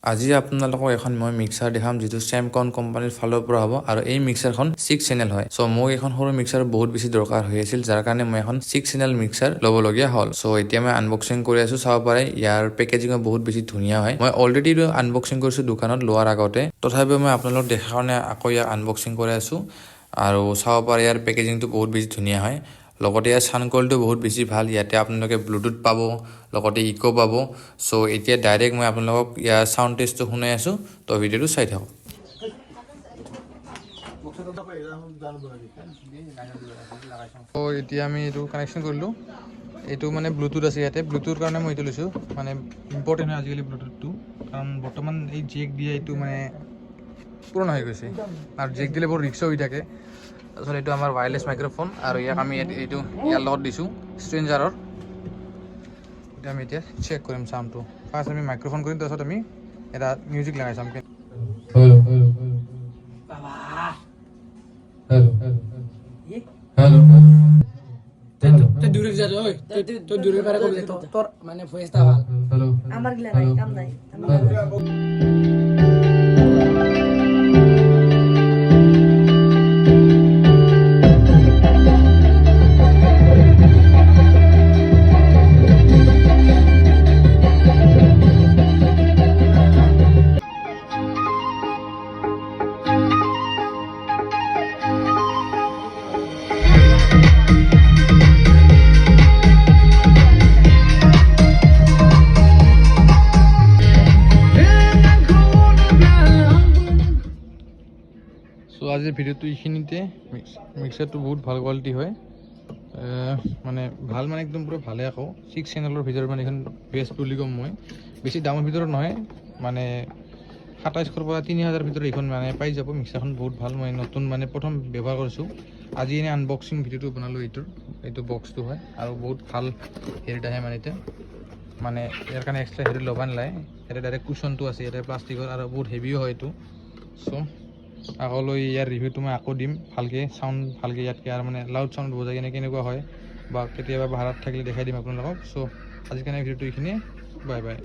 আজি আপোনালোকক এখন মই মিক্সাৰ দেখাম যিটো চেমকন কোম্পানীৰ ফালৰ পৰা হ'ব আৰু এই মিক্সাৰখন 6 চেনেল হয়। চ' মোক এখন সৰু মিক্সাৰ বহুত বেছি দৰকাৰ হৈ আছিল, যাৰ কাৰণে মই এখন 6 চেনেল মিক্সাৰ ল'বলগীয়া হ'ল। চ' এতিয়া মই আনবক্সিং কৰি আছো, চাব পাৰে ইয়াৰ পেকেজিঙো বহুত বেছি ধুনীয়া হয়। মই অলৰেডি আনবক্সিং কৰিছো দোকানত লোৱাৰ আগতে, তথাপিও মই আপোনালোকক দেখাৰ কাৰণে আকৌ ইয়াক আনবক্সিং কৰি আছো আৰু চাব পাৰে ইয়াৰ পেকেজিংটো বহুত বেছি ধুনীয়া হয়। লগতে ইয়াৰ চাউণ্ড কোৱালিটিটো বহুত বেছি ভাল। ইয়াতে আপোনালোকে ব্লুটুথ পাব, লগতে ইকো পাব। চ' এতিয়া ডাইৰেক্ট মই আপোনালোকক ইয়াৰ চাউণ্ড টেষ্টটো শুনাই আছো, তো ভিডিঅ'টো চাই থাকক। তো এতিয়া আমি এইটো কানেকশ্যন কৰিলোঁ। এইটো মানে ব্লুটুথ আছে ইয়াতে, ব্লুটুথৰ কাৰণে মই এইটো লৈছোঁ। মানে ইম্পৰ্টেণ্ট হয় আজিকালি ব্লুটুথটো, কাৰণ বৰ্তমান এই জেক দিয়া এইটো মানে পুৰণা হৈ গৈছে আৰু জেক দিলে বহুত ৰিক্স হৈ থাকে। তাৰপিছত এইটো আমাৰ ৱায়াৰলেছ মাইক্ৰ'ফোন আৰু ইয়াক আমি এইটো ইয়াৰ লগত দিছোঁ ষ্ট্ৰেঞ্জাৰৰ। এতিয়া আমি এতিয়া চেক কৰিম চাউণ্ডটো। ফাৰ্ষ্ট আমি মাইক্ৰ'ফোন কৰিম, তাৰপিছত আমি এটা মিউজিক লগাই চাম। দূরে যা ওই তো দূরে পারে কবে তোর মানে ভয়েসটা ভালো আমার গিলা নাই কাম নাই চ' আজিৰ ভিডিঅ'টো এইখিনিতে। মিক্সাৰটো বহুত ভাল কোৱালিটি হয়, মানে ভাল মানে একদম পুৰা ভালে। আকৌ 6 চেনেলৰ ভিতৰত মানে এইখন বেষ্ট বুলি ক'ম মই। বেছি দামৰ ভিতৰত নহয়, মানে 2700ৰ পৰা 3000 ভিতৰত এইখন মানে পাই যাব। মিক্সাৰখন বহুত ভাল, মই নতুন মানে প্ৰথম ব্যৱহাৰ কৰিছোঁ। আজি এনেই আনবক্সিং ভিডিঅ'টো বনালোঁ। এইটো বক্সটো হয় আৰু বহুত ভাল হেৰিত আহে মানে এতিয়া। মানে ইয়াৰ কাৰণে এক্সট্ৰা হেৰি ল'ব নালাগে, ইয়াতে ডাইৰেক্ট কুশ্যনটো আছে ইয়াতে প্লাষ্টিকৰ আৰু বহুত হেভিও হয় এইটো। চ' আগলৈ ইয়াৰ ৰিভিউটো মই আকৌ দিম ভালকৈ, চাউণ্ড ভালকৈ ইয়াতকৈ আৰু মানে লাউড চাউণ্ড বজাই কিনে কেনেকুৱা হয় বা কেতিয়াবা ভাড়াত থাকিলে দেখাই দিম আপোনালোকক। চ' আজিৰ কাৰণে ভিডিঅ'টো এইখিনিয়ে। Bye bye.